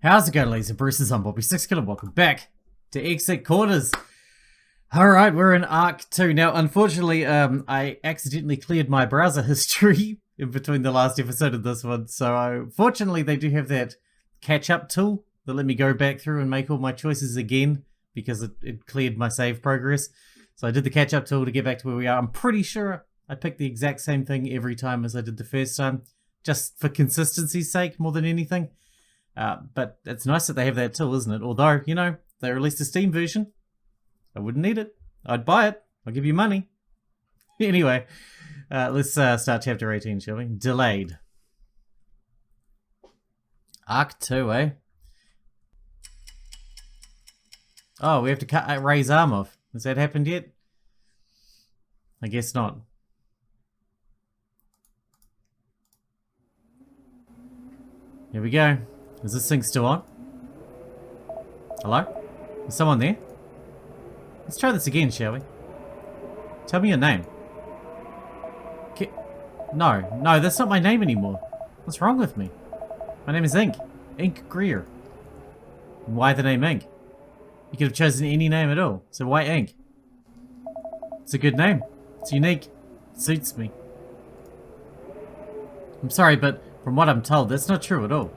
How's it going, ladies and Bruce's? I'm Bobby Sixkilla. Welcome back to Exit Quarters. Alright, we're in Arc 2. Now, unfortunately, I accidentally cleared my browser history in between the last episode of this one. So, fortunately, they do have that catch-up tool that let me go back through and make all my choices again because it cleared my save progress. So I did the catch-up tool to get back to where we are. I'm pretty sure I picked the exact same thing every time as I did the first time, just for consistency's sake more than anything. But it's nice that they have that tool, isn't it? Although, you know, they released a Steam version. I wouldn't need it. I'd buy it. I'll give you money. Anyway, let's start chapter 18, shall we? Delayed. Arc 2, eh? Oh, we have to cut Ray's arm off. Has that happened yet? I guess not. Here we go. Is this thing still on? Hello? Is someone there? Let's try this again, shall we? Tell me your name. No, that's not my name anymore. What's wrong with me? My name is Ink. Ink Greer. And why the name Ink? You could have chosen any name at all, so why Ink? It's a good name. It's unique. It suits me. I'm sorry, but from what I'm told, that's not true at all.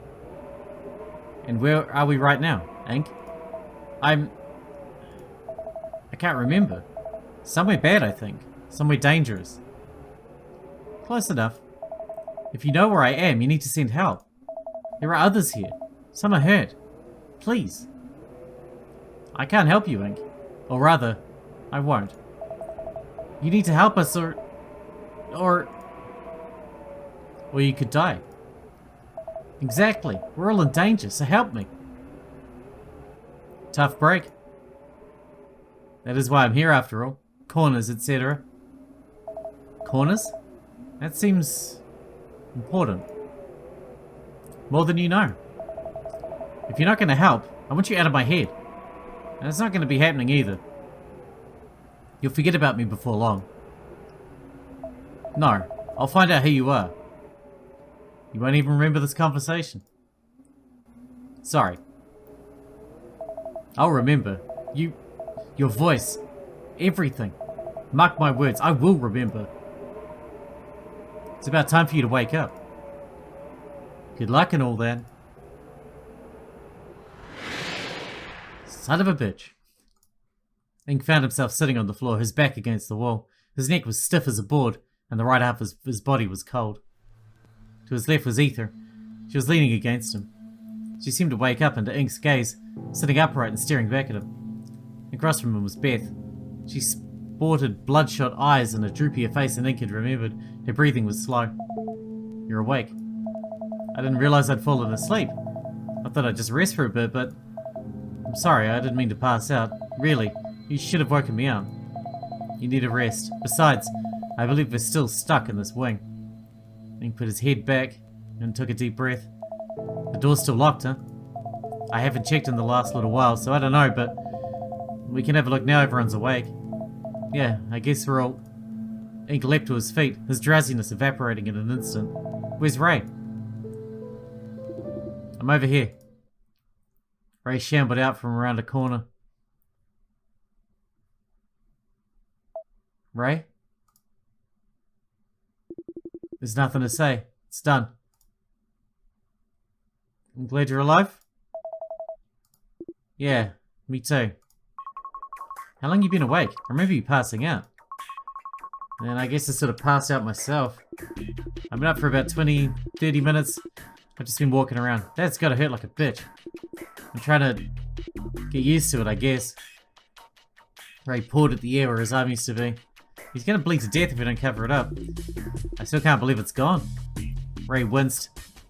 And where are we right now, Ink? I can't remember. Somewhere bad, I think. Somewhere dangerous. Close enough. If you know where I am, you need to send help. There are others here. Some are hurt. Please. I can't help you, Ink. Or rather, I won't. You need to help us or you could die. Exactly. We're all in danger, so help me. Tough break. That is why I'm here after all. Corners, etc. Corners? That seems important. More than you know. If you're not going to help, I want you out of my head. And it's not going to be happening either. You'll forget about me before long. No, I'll find out who you are. You won't even remember this conversation. Sorry. I'll remember. Your voice. Everything. Mark my words, I will remember. It's about time for you to wake up. Good luck and all that. Son of a bitch. Ink found himself sitting on the floor, his back against the wall. His neck was stiff as a board, and the right half of his body was cold. To his left was Ether. She was leaning against him. She seemed to wake up into Ink's gaze, sitting upright and staring back at him. Across from him was Beth. She sported bloodshot eyes and a droopier face than Ink had remembered. Her breathing was slow. You're awake. I didn't realize I'd fallen asleep. I thought I'd just rest for a bit, but I'm sorry, I didn't mean to pass out. Really, you should have woken me up. You need a rest. Besides, I believe we're still stuck in this wing. Ink put his head back and took a deep breath. The door's still locked, huh? I haven't checked in the last little while, so I don't know, but we can have a look now everyone's awake. Yeah, I guess we're all... Ink leapt to his feet, his drowsiness evaporating in an instant. Where's Ray? I'm over here. Ray shambled out from around a corner. Ray? There's nothing to say. It's done. I'm glad you're alive? Yeah, me too. How long you been awake? I remember you passing out. And I guess I sort of passed out myself. I've been up for about 20, 30 minutes. I've just been walking around. That's gotta hurt like a bitch. I'm trying to get used to it, I guess. Ray pawed at the air where his arm used to be. He's gonna bleed to death if we don't cover it up. I still can't believe it's gone. Ray winced.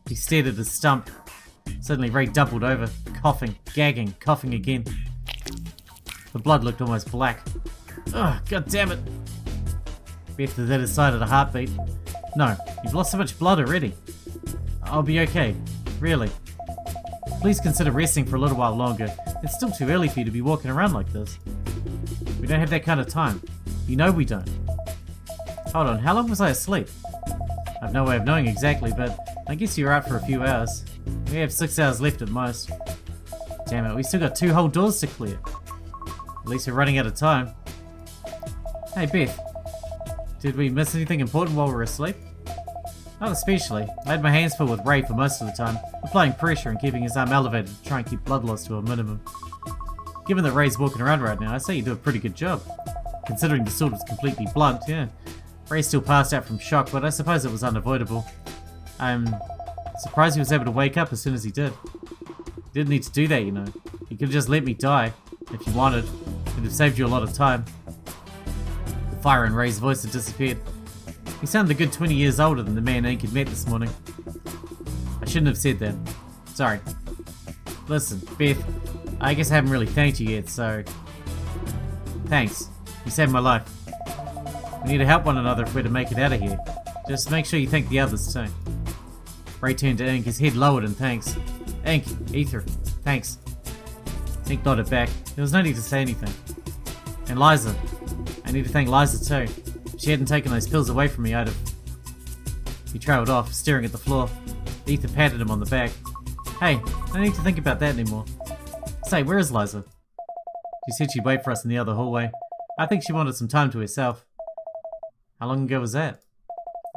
He stared at his stump. Suddenly Ray doubled over, coughing, gagging, coughing again. The blood looked almost black. Ugh, god damn it. Beth was at his side at a heartbeat. No, you've lost so much blood already. I'll be okay. Really. Please consider resting for a little while longer. It's still too early for you to be walking around like this. We don't have that kind of time. You know we don't. Hold on, how long was I asleep? I've no way of knowing exactly, but I guess you were out for a few hours. We have 6 hours left at most. Damn it, we still got 2 whole doors to clear. At least we're running out of time. Hey Beth, did we miss anything important while we were asleep? Not especially. I had my hands full with Ray for most of the time, applying pressure and keeping his arm elevated to try and keep blood loss to a minimum. Given that Ray's walking around right now, I'd say you do a pretty good job. Considering the sword was completely blunt, yeah. Ray still passed out from shock, but I suppose it was unavoidable. I'm surprised he was able to wake up as soon as he did. He didn't need to do that, you know. He could have just let me die, if you wanted. It would have saved you a lot of time. The fire in Ray's voice had disappeared. He sounded a good 20 years older than the man Ink had met this morning. I shouldn't have said that. Sorry. Listen, Beth, I guess I haven't really thanked you yet, so... Thanks. You saved my life. We need to help one another if we're to make it out of here. Just make sure you thank the others too. Ray turned to Ink, his head lowered in thanks. Ink, Ether, thanks. Ink nodded back. There was no need to say anything. And Liza. I need to thank Liza too. If she hadn't taken those pills away from me, I'd have... He trailed off, staring at the floor. Ether patted him on the back. Hey, no need to think about that anymore. Say, where is Liza? She said she'd wait for us in the other hallway. I think she wanted some time to herself. How long ago was that?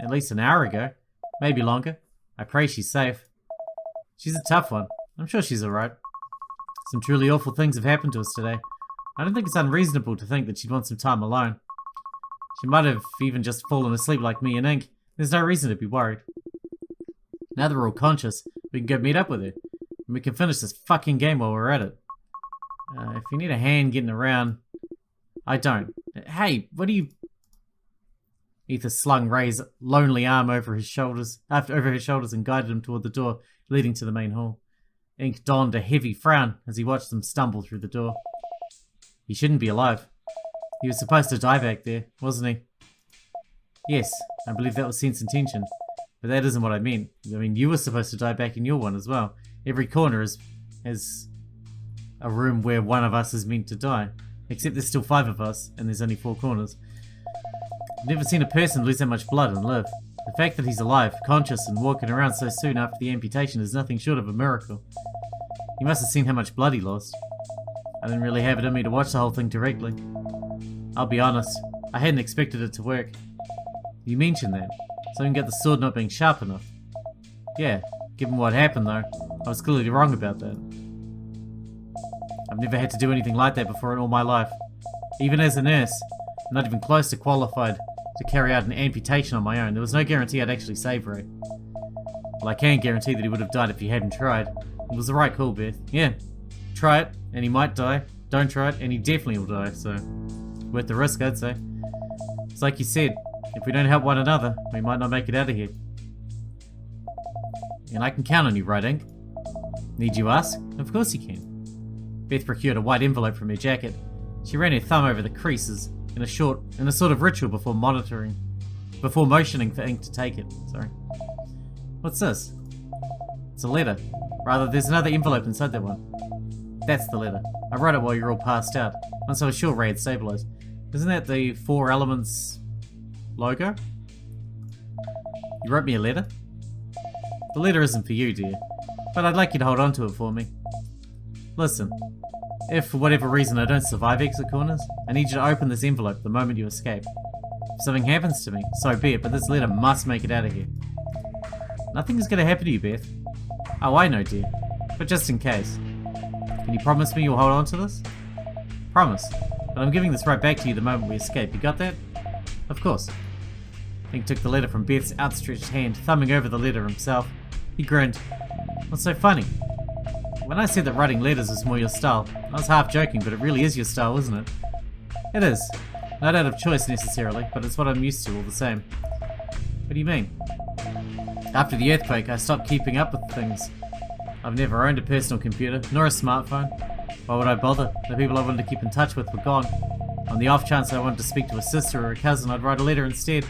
At least an hour ago. Maybe longer. I pray she's safe. She's a tough one. I'm sure she's alright. Some truly awful things have happened to us today. I don't think it's unreasonable to think that she'd want some time alone. She might have even just fallen asleep like me and Ink. There's no reason to be worried. Now that we're all conscious, we can go meet up with her. And we can finish this fucking game while we're at it. If you need a hand getting around... I don't. Hey, what are you... Ether slung Ray's lonely arm over his shoulders and guided him toward the door leading to the main hall. Ink donned a heavy frown as he watched them stumble through the door. He shouldn't be alive. He was supposed to die back there, wasn't he? Yes, I believe that was sense intention. But that isn't what I meant. I mean, you were supposed to die back in your one as well. Every corner has a room where one of us is meant to die. Except there's still 5 of us, and there's only 4 corners. I've never seen a person lose that much blood and live. The fact that he's alive, conscious, and walking around so soon after the amputation is nothing short of a miracle. He must have seen how much blood he lost. I didn't really have it in me to watch the whole thing directly. I'll be honest, I hadn't expected it to work. You mentioned that. Something about the sword not being sharp enough. Yeah, given what happened though, I was clearly wrong about that. I've never had to do anything like that before in all my life. Even as a nurse, I'm not even close to qualified to carry out an amputation on my own. There was no guarantee I'd actually save Ray. Well, I can guarantee that he would have died if he hadn't tried. It was the right call, Beth. Yeah, try it, and he might die. Don't try it, and he definitely will die, so... worth the risk, I'd say. It's like you said, if we don't help one another, we might not make it out of here. And I can count on you, right, Ink? Need you ask? Of course you can. Beth procured a white envelope from her jacket. She ran her thumb over the creases in a sort of ritual before motioning for Ink to take it. Sorry. What's this? It's a letter. Rather, there's another envelope inside that one. That's the letter. I wrote it while you were all passed out. Once I was sure Ray had stabilized. Isn't that the 4 Elements logo? You wrote me a letter? The letter isn't for you, dear. But I'd like you to hold on to it for me. Listen. If, for whatever reason, I don't survive exit corners, I need you to open this envelope the moment you escape. If something happens to me, so be it, but this letter must make it out of here. Nothing is going to happen to you, Beth. Oh, I know, dear. But just in case. Can you promise me you'll hold on to this? Promise. But I'm giving this right back to you the moment we escape. You got that? Of course. Ink took the letter from Beth's outstretched hand, thumbing over the letter himself. He grinned. What's so funny? When I said that writing letters is more your style, I was half joking, but it really is your style, isn't it? It is. Not out of choice necessarily, but it's what I'm used to all the same. What do you mean? After the earthquake, I stopped keeping up with things. I've never owned a personal computer, nor a smartphone. Why would I bother? The people I wanted to keep in touch with were gone. On the off chance I wanted to speak to a sister or a cousin, I'd write a letter instead.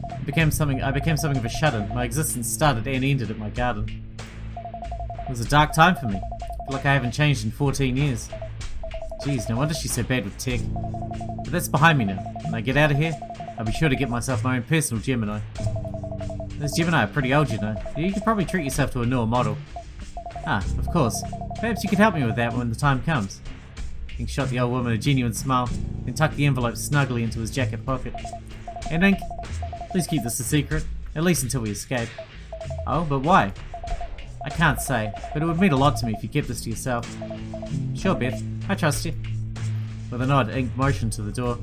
I became something of a shut-in. My existence started and ended at my garden. It was a dark time for me. I feel like I haven't changed in 14 years. Geez, no wonder she's so bad with tech. But that's behind me now. When I get out of here, I'll be sure to get myself my own personal Gemini. This Gemini are pretty old, you know. You could probably treat yourself to a newer model. Ah, of course. Perhaps you could help me with that when the time comes. Ink shot the old woman a genuine smile, then tucked the envelope snugly into his jacket pocket. And Ink, please keep this a secret, at least until we escape. Oh, but why? I can't say, but it would mean a lot to me if you kept this to yourself. Sure, Beth. I trust you. With a nod, Ink motioned to the door.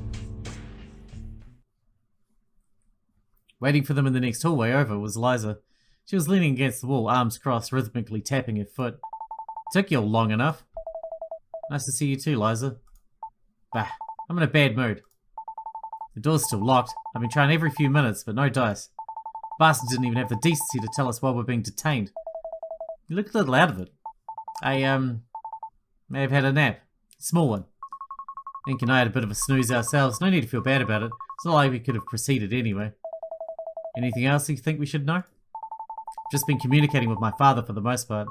Waiting for them in the next hallway over was Liza. She was leaning against the wall, arms crossed, rhythmically tapping her foot. Took you all long enough. Nice to see you too, Liza. Bah, I'm in a bad mood. The door's still locked. I've been trying every few minutes, but no dice. Bastard didn't even have the decency to tell us why we're being detained. You look a little out of it. I, may have had a nap. Small one. Ink and I had a bit of a snooze ourselves. No need to feel bad about it. It's not like we could have proceeded anyway. Anything else you think we should know? Just been communicating with my father for the most part.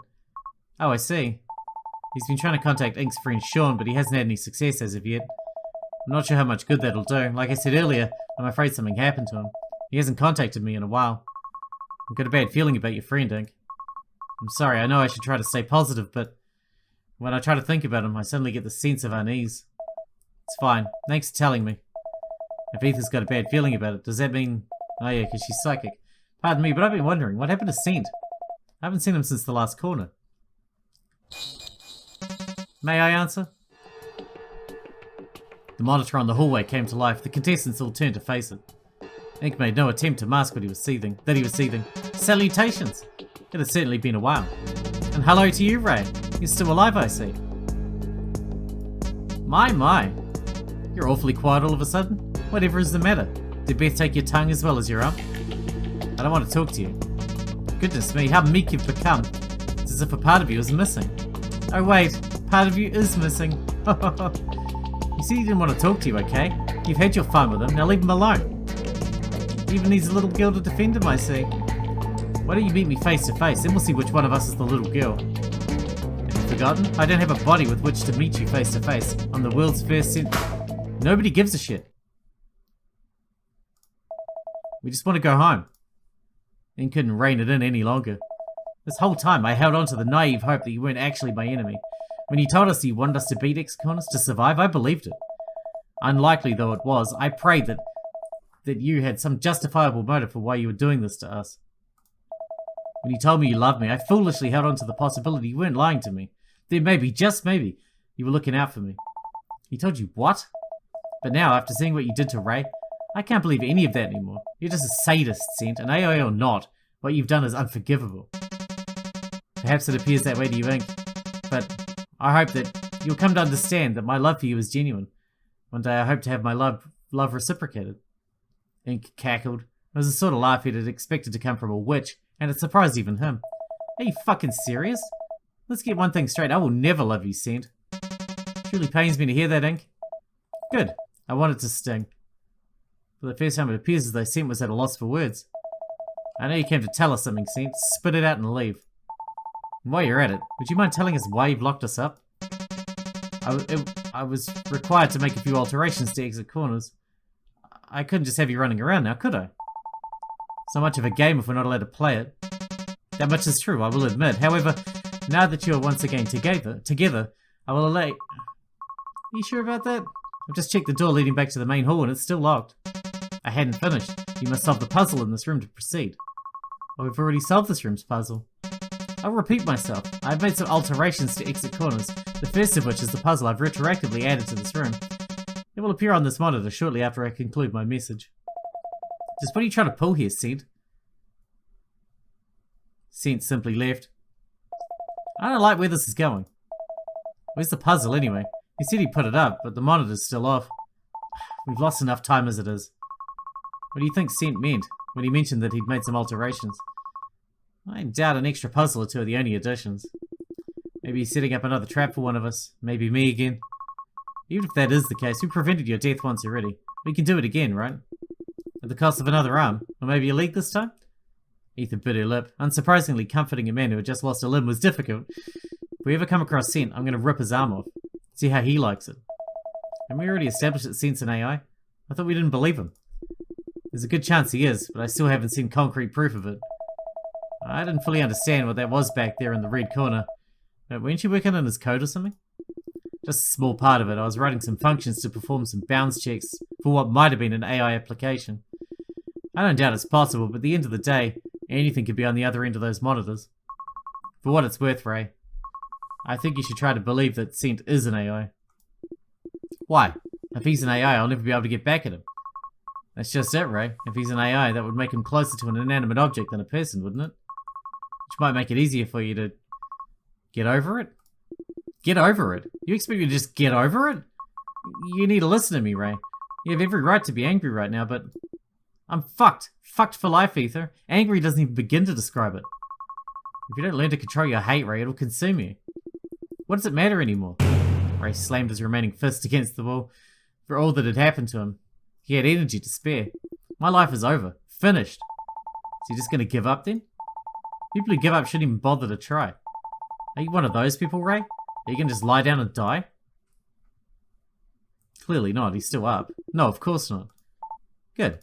Oh, I see. He's been trying to contact Ink's friend Sean, but he hasn't had any success as of yet. I'm not sure how much good that'll do. Like I said earlier, I'm afraid something happened to him. He hasn't contacted me in a while. I've got a bad feeling about your friend, Ink. I'm sorry, I know I should try to stay positive, but when I try to think about him, I suddenly get the sense of unease. It's fine. Thanks for telling me. If Ethan's got a bad feeling about it, does that mean... Oh yeah, because she's psychic. Pardon me, but I've been wondering, what happened to Scent? I haven't seen him since the last corner. May I answer? The monitor on the hallway came to life. The contestants all turned to face it. Ink made no attempt to mask what he was seething. Salutations! It has certainly been a while. And hello to you, Ray. You're still alive, I see. My. You're awfully quiet all of a sudden. Whatever is the matter? Did Beth take your tongue as well as your arm? I don't want to talk to you. Goodness me, how meek you've become. It's as if a part of you is missing. Oh wait, part of you is missing. You see, he didn't want to talk to you, okay? You've had your fun with him, now leave him alone. He even needs a little girl to defend him, I see. Why don't you meet me face to face, then we'll see which one of us is the little girl. Have you forgotten? I don't have a body with which to meet you face to face. I'm the world's first Nobody gives a shit. We just want to go home. And couldn't rein it in any longer. This whole time I held on to the naive hope that you weren't actually my enemy. When you told us that you wanted us to beat X-Corners to survive, I believed it. Unlikely though it was, I prayed that you had some justifiable motive for why you were doing this to us. When you told me you loved me, I foolishly held on to the possibility you weren't lying to me. Then maybe, just maybe, you were looking out for me. He told you what? But now, after seeing what you did to Ray, I can't believe any of that anymore. You're just a sadist, Scent, and AI or not, what you've done is unforgivable. Perhaps it appears that way to you, Ink, but I hope that you'll come to understand that my love for you is genuine. One day I hope to have my love reciprocated. Ink cackled. It was the sort of laugh he'd expected to come from a witch, and it surprised even him. Are you fucking serious? Let's get one thing straight, I will never love you, Scent. Truly pains me to hear that, Ink. Good. I wanted to sting. For the first time it appears as though Scent was at a loss for words. I know you came to tell us something, Scent. Spit it out and leave. And while you're at it, would you mind telling us why you've locked us up? I was required to make a few alterations to exit corners. I couldn't just have you running around now, could I? So much of a game if we're not allowed to play it. That much is true, I will admit. However, now that you are once again together, I will allow... Are you sure about that? I've just checked the door leading back to the main hall and it's still locked. I hadn't finished. You must solve the puzzle in this room to proceed. Well, we've already solved this room's puzzle. I'll repeat myself. I've made some alterations to exit corners, the first of which is the puzzle I've retroactively added to this room. It will appear on this monitor shortly after I conclude my message. Just what are you trying to pull here, Scent? Scent simply left. I don't like where this is going. Where's the puzzle anyway? He said he put it up, but the monitor's still off. We've lost enough time as it is. What do you think Scent meant when he mentioned that he'd made some alterations? I doubt an extra puzzle or two are the only additions. Maybe he's setting up another trap for one of us. Maybe me again. Even if that is the case, we prevented your death once already. We can do it again, right? At the cost of another arm. Or maybe a leg this time? Ethan bit her lip. Unsurprisingly, comforting a man who had just lost a limb was difficult. If we ever come across Scent, I'm going to rip his arm off. See how he likes it. And we already established that Scent's an AI? I thought we didn't believe him. There's a good chance he is, but I still haven't seen concrete proof of it. I didn't fully understand what that was back there in the red corner. But weren't you working on his code or something? Just a small part of it. I was writing some functions to perform some bounds checks for what might have been an AI application. I don't doubt it's possible, but at the end of the day, anything could be on the other end of those monitors. For what it's worth, Ray, I think you should try to believe that Scent is an AI. Why? If he's an AI, I'll never be able to get back at him. That's just it, Ray. If he's an AI, that would make him closer to an inanimate object than a person, wouldn't it? Which might make it easier for you to get over it? Get over it? You expect me to just get over it? You need to listen to me, Ray. You have every right to be angry right now, but I'm fucked. Fucked for life, Ether. Angry doesn't even begin to describe it. If you don't learn to control your hate, Ray, it'll consume you. What does it matter anymore? Ray slammed his remaining fist against the wall. For all that had happened to him, he had energy to spare. My life is over. Finished. Is he just going to give up then? People who give up shouldn't even bother to try. Are you one of those people, Ray? Are you going to just lie down and die? Clearly not. He's still up. No, of course not. Good.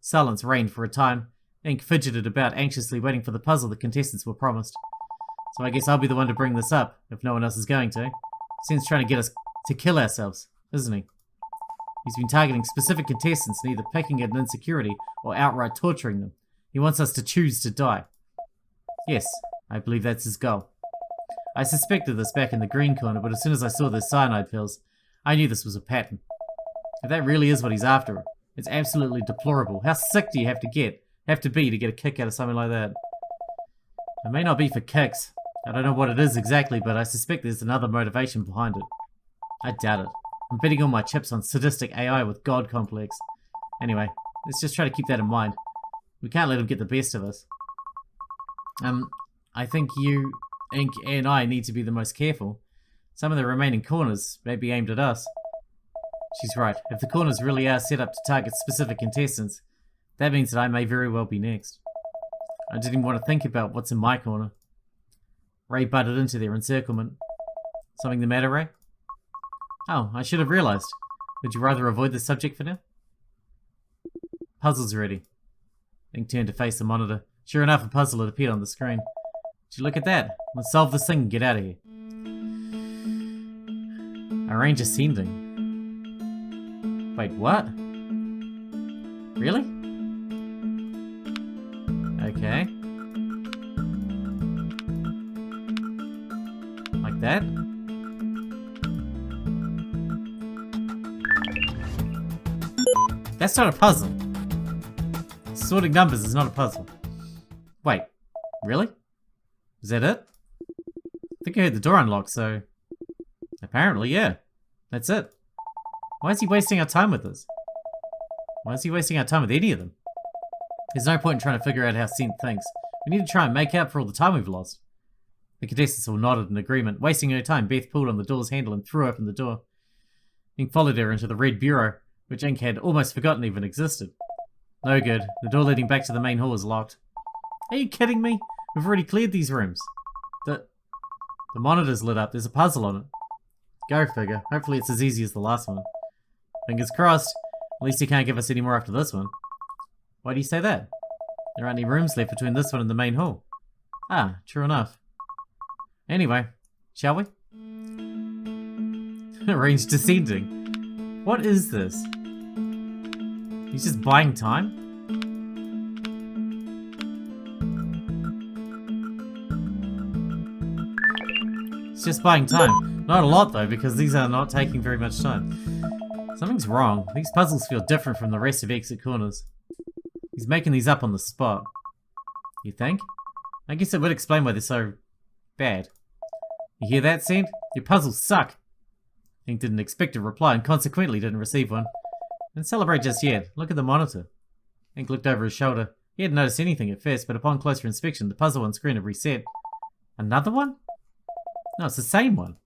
Silence reigned for a time. Ink fidgeted about, anxiously waiting for the puzzle the contestants were promised. So I guess I'll be the one to bring this up, if no one else is going to. Seems trying to get us to kill ourselves, isn't he? He's been targeting specific contestants and either picking at an insecurity or outright torturing them. He wants us to choose to die. Yes, I believe that's his goal. I suspected this back in the green corner, but as soon as I saw those cyanide pills, I knew this was a pattern. If that really is what he's after, it's absolutely deplorable. How sick do you have to be to get a kick out of something like that? It may not be for kicks. I don't know what it is exactly, but I suspect there's another motivation behind it. I doubt it. I'm betting all my chips on sadistic AI with God complex. Anyway, let's just try to keep that in mind. We can't let him get the best of us. I think you, Ink, and I need to be the most careful. Some of the remaining corners may be aimed at us. She's right. If the corners really are set up to target specific contestants, that means that I may very well be next. I didn't even want to think about what's in my corner. Ray butted into their encirclement. Something the matter, Ray? Oh, I should have realized. Would you rather avoid the subject for now? Puzzle's ready. Ink turned to face the monitor. Sure enough, a puzzle had appeared on the screen. Did you look at that? Let's solve this thing and get out of here. Arrange ascending. Wait, what? Really? Okay. Like that? That's not a puzzle. Sorting numbers is not a puzzle. Wait, really? Is that it? I think I heard the door unlock, so... Apparently, yeah. That's it. Why is he wasting our time with this? Why is he wasting our time with any of them? There's no point in trying to figure out how Scent thinks. We need to try and make up for all the time we've lost. The contestants all nodded in agreement. Wasting no time, Beth pulled on the door's handle and threw open the door. Ink followed her into the red bureau, which Ink had almost forgotten even existed. No good. The door leading back to the main hall is locked. Are you kidding me? We've already cleared these rooms. The monitor's lit up. There's a puzzle on it. Go figure. Hopefully it's as easy as the last one. Fingers crossed. At least he can't give us any more after this one. Why do you say that? There aren't any rooms left between this one and the main hall. Ah, true enough. Anyway, shall we? Arrange descending. What is this? He's just buying time? It's just buying time. Not a lot though, because these are not taking very much time. Something's wrong. These puzzles feel different from the rest of Exit Corners. He's making these up on the spot. You think? I guess it would explain why they're so bad. You hear that, Scent? Your puzzles suck. Ink didn't expect a reply and consequently didn't receive one. Don't celebrate just yet. Look at the monitor. Ink looked over his shoulder. He hadn't noticed anything at first, but upon closer inspection, the puzzle on screen had reset. Another one? No, it's the same one.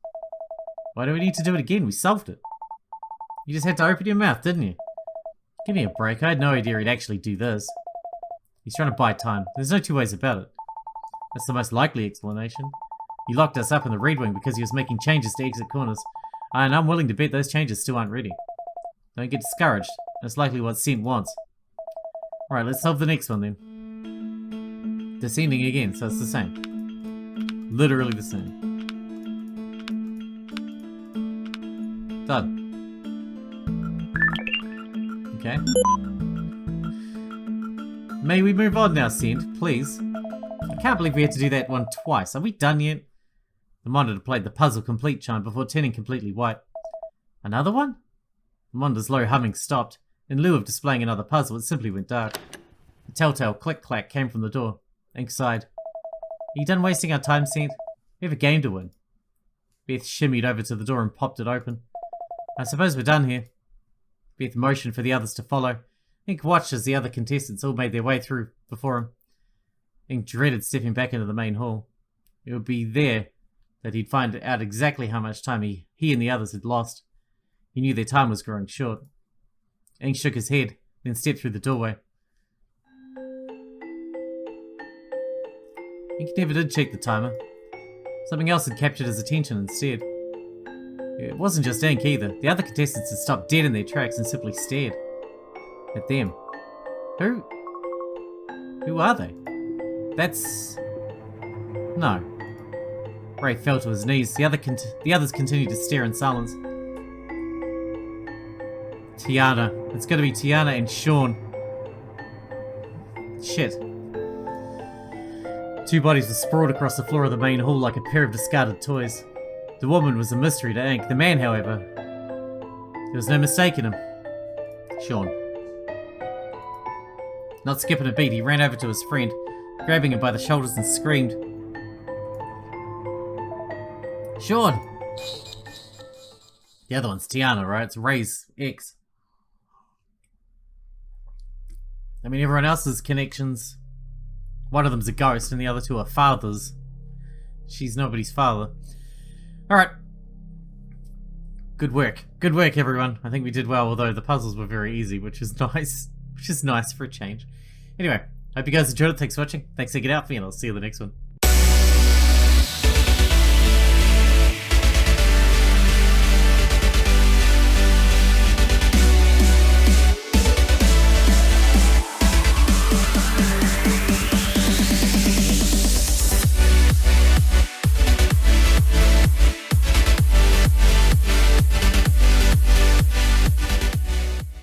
Why do we need to do it again? We solved it. You just had to open your mouth, didn't you? Give me a break. I had no idea he'd actually do this. He's trying to buy time. There's no two ways about it. That's the most likely explanation. He locked us up in the Red Wing because he was making changes to Exit Corners. And I'm willing to bet those changes still aren't ready. Don't get discouraged. That's likely what Scent wants. Alright, let's solve the next one then. Descending again, so it's the same. Literally the same. Done. Okay. May we move on now, Send, please? I can't believe we had to do that one twice. Are we done yet? The monitor played the puzzle complete chime before turning completely white. Another one? The monitor's low humming stopped. In lieu of displaying another puzzle, it simply went dark. A telltale click-clack came from the door. Ink sighed. Are you done wasting our time, Send? We have a game to win. Beth shimmied over to the door and popped it open. I suppose we're done here. Beth motioned for the others to follow. Ink watched as the other contestants all made their way through before him. Ink dreaded stepping back into the main hall. It would be there that he'd find out exactly how much time he and the others had lost. He knew their time was growing short. Ink shook his head, then stepped through the doorway. Ink never did check the timer. Something else had captured his attention instead. It wasn't just Ink either. The other contestants had stopped dead in their tracks and simply stared at them. Who are they? That's... No. Ray fell to his knees. The others continued to stare in silence. Tiana. It's gonna be Tiana and Sean. Shit. Two bodies were sprawled across the floor of the main hall like a pair of discarded toys. The woman was a mystery to Ink. The man, however, there was no mistaking him. Sean. Not skipping a beat, he ran over to his friend, grabbing him by the shoulders and screamed. Sean! The other one's Tiana, right? It's Ray's ex. I mean, everyone else's connections. One of them's a ghost and the other two are fathers. She's nobody's father. Alright. Good work. Good work, everyone. I think we did well, although the puzzles were very easy, which is nice. Which is nice for a change. Anyway, hope you guys enjoyed it. Thanks for watching. Thanks for getting out for me, and I'll see you in the next one.